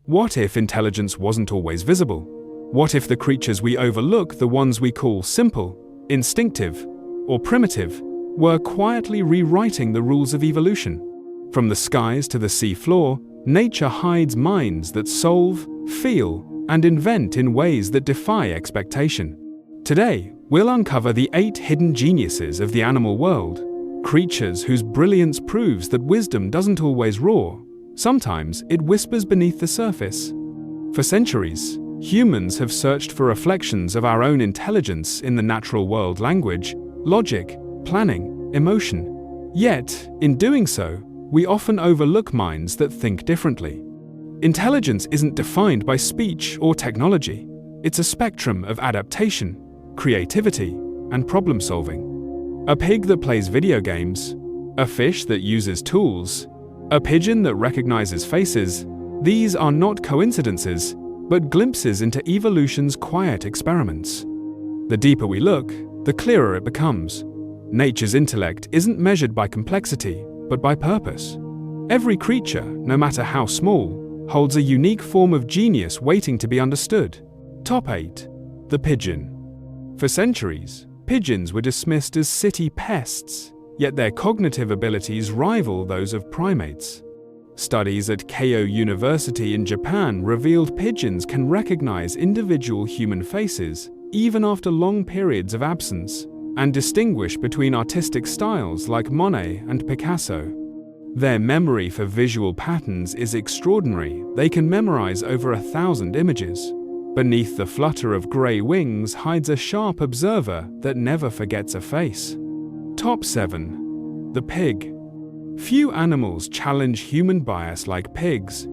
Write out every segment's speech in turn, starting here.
What if intelligence wasn't always visible? What if the creatures we overlook, the ones we call simple, instinctive, or primitive, were quietly rewriting the rules of evolution? From the skies to the sea floor, nature hides minds that solve, feel, and invent in ways that defy expectation. Today, we'll uncover the 8 hidden geniuses of the animal world, creatures whose brilliance proves that wisdom doesn't always roar. Sometimes it whispers beneath the surface. For centuries, humans have searched for reflections of our own intelligence in the natural world: language, logic, planning, emotion. Yet, in doing so, we often overlook minds that think differently. Intelligence isn't defined by speech or technology. It's a spectrum of adaptation, creativity, and problem-solving. A pig that plays video games, a fish that uses tools, a pigeon that recognizes faces. These are not coincidences, but glimpses into evolution's quiet experiments. The deeper we look, the clearer it becomes. Nature's intellect isn't measured by complexity, but by purpose. Every creature, no matter how small, holds a unique form of genius waiting to be understood. Top 8. The pigeon. For centuries, pigeons were dismissed as city pests, yet their cognitive abilities rival those of primates. Studies at Keio University in Japan revealed pigeons can recognize individual human faces, even after long periods of absence, and distinguish between artistic styles like Monet and Picasso. Their memory for visual patterns is extraordinary. They can memorize over 1,000 images. Beneath the flutter of gray wings hides a sharp observer that never forgets a face. Top 7. The pig. Few animals challenge human bias like pigs.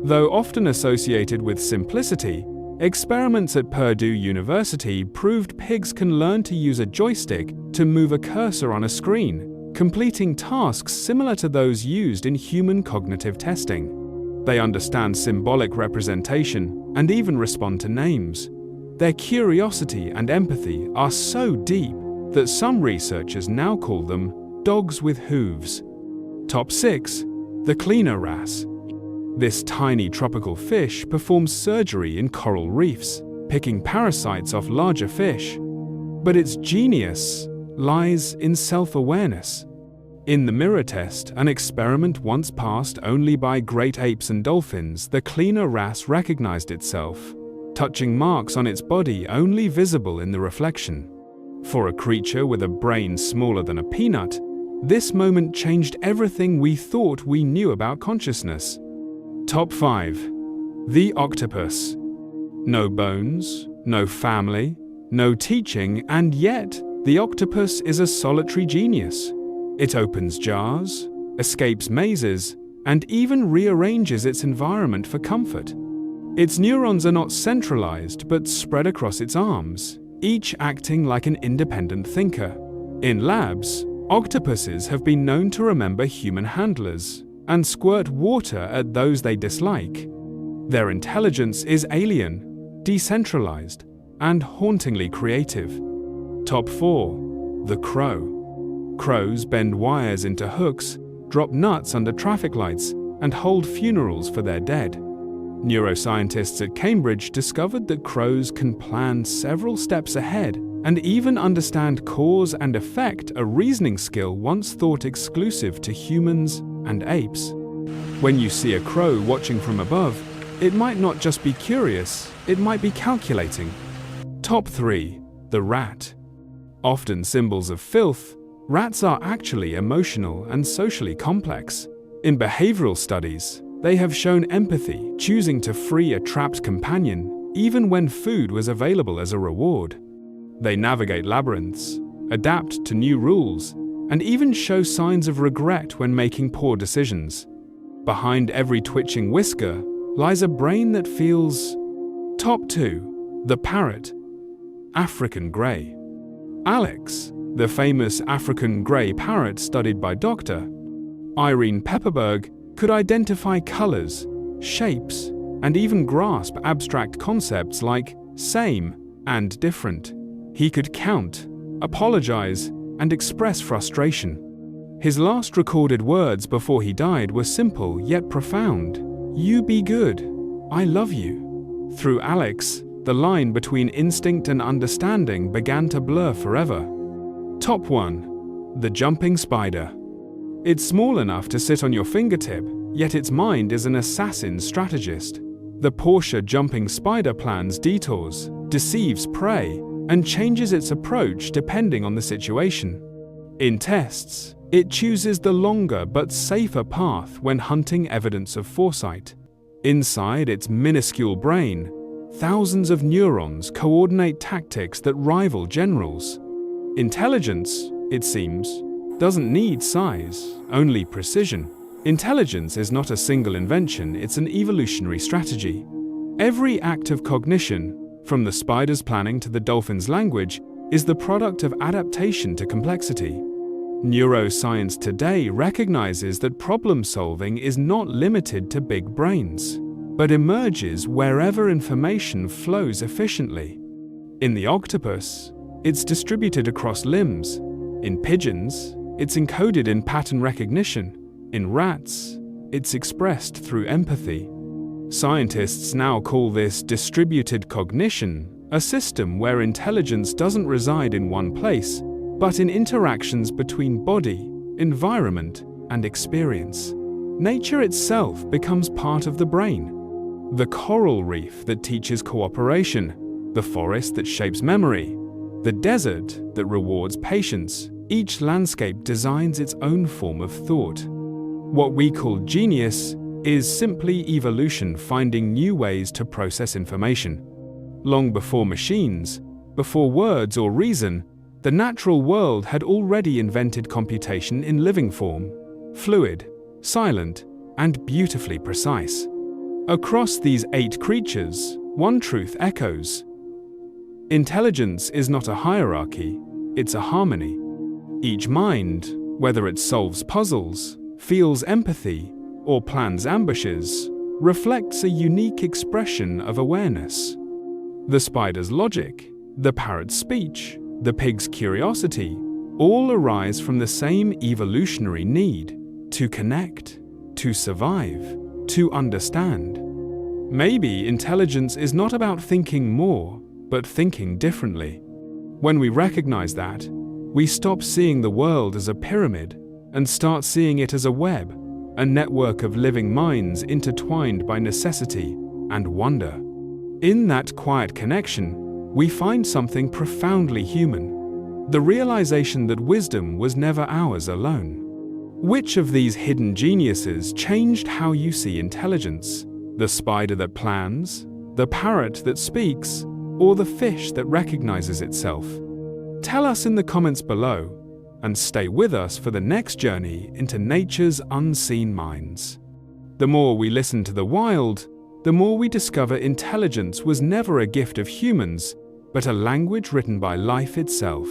Though often associated with simplicity, experiments at Purdue University proved pigs can learn to use a joystick to move a cursor on a screen, completing tasks similar to those used in human cognitive testing. They understand symbolic representation and even respond to names. Their curiosity and empathy are so deep that some researchers now call them dogs with hooves. Top 6. The cleaner wrasse. This tiny tropical fish performs surgery in coral reefs, picking parasites off larger fish. But its genius lies in self-awareness. In the mirror test, an experiment once passed only by great apes and dolphins, the cleaner wrasse recognized itself, touching marks on its body only visible in the reflection. For a creature with a brain smaller than a peanut, this moment changed everything we thought we knew about consciousness. Top 5. The octopus. No bones, no family, no teaching, and yet the octopus is a solitary genius. It opens jars, escapes mazes, and even rearranges its environment for comfort. Its neurons are not centralized but spread across its arms, each acting like an independent thinker. In labs, octopuses have been known to remember human handlers and squirt water at those they dislike. Their intelligence is alien, decentralized, and hauntingly creative. Top 4. The crow. Crows bend wires into hooks, drop nuts under traffic lights, and hold funerals for their dead. Neuroscientists at Cambridge discovered that crows can plan several steps ahead and even understand cause and effect, a reasoning skill once thought exclusive to humans and apes. When you see a crow watching from above, it might not just be curious, it might be calculating. Top 3. The rat. Often symbols of filth, rats are actually emotional and socially complex. In behavioral studies, they have shown empathy, choosing to free a trapped companion, even when food was available as a reward. They navigate labyrinths, adapt to new rules, and even show signs of regret when making poor decisions. Behind every twitching whisker lies a brain that feels. Top 2. The parrot. African grey. Alex, the famous African grey parrot studied by Dr. Irene Pepperberg, could identify colors, shapes, and even grasp abstract concepts like same and different. He could count, apologize, and express frustration. His last recorded words before he died were simple yet profound. "You be good. "I love you." Through Alex, the line between instinct and understanding began to blur forever. Top 1. The jumping spider. It's small enough to sit on your fingertip, yet its mind is an assassin strategist. The Porsche jumping spider plans detours, deceives prey, and changes its approach depending on the situation. In tests, it chooses the longer but safer path when hunting evidence of foresight. Inside its minuscule brain, thousands of neurons coordinate tactics that rival generals. Intelligence, it seems, doesn't need size, only precision. Intelligence is not a single invention, it's an evolutionary strategy. Every act of cognition, from the spider's planning to the dolphin's language, is the product of adaptation to complexity. Neuroscience today recognizes that problem-solving is not limited to big brains, but emerges wherever information flows efficiently. In the octopus, it's distributed across limbs. In pigeons, it's encoded in pattern recognition. In rats, it's expressed through empathy. Scientists now call this distributed cognition, a system where intelligence doesn't reside in one place, but in interactions between body, environment, and experience. Nature itself becomes part of the brain. The coral reef that teaches cooperation, the forest that shapes memory, the desert that rewards patience. Each landscape designs its own form of thought. What we call genius is simply evolution finding new ways to process information. Long before machines, before words or reason, the natural world had already invented computation in living form, fluid, silent, and beautifully precise. Across these 8 creatures, one truth echoes. Intelligence is not a hierarchy, it's a harmony. Each mind, whether it solves puzzles, feels empathy, or plans ambushes, reflects a unique expression of awareness. The spider's logic, the parrot's speech, the pig's curiosity, all arise from the same evolutionary need to connect, to survive, to understand. Maybe intelligence is not about thinking more, but thinking differently. When we recognize that, we stop seeing the world as a pyramid and start seeing it as a web, a network of living minds intertwined by necessity and wonder. In that quiet connection, we find something profoundly human, the realization that wisdom was never ours alone. Which of these hidden geniuses changed how you see intelligence? The spider that plans, the parrot that speaks, or the fish that recognizes itself? Tell us in the comments below, and stay with us for the next journey into nature's unseen minds. The more we listen to the wild, the more we discover intelligence was never a gift of humans, but a language written by life itself.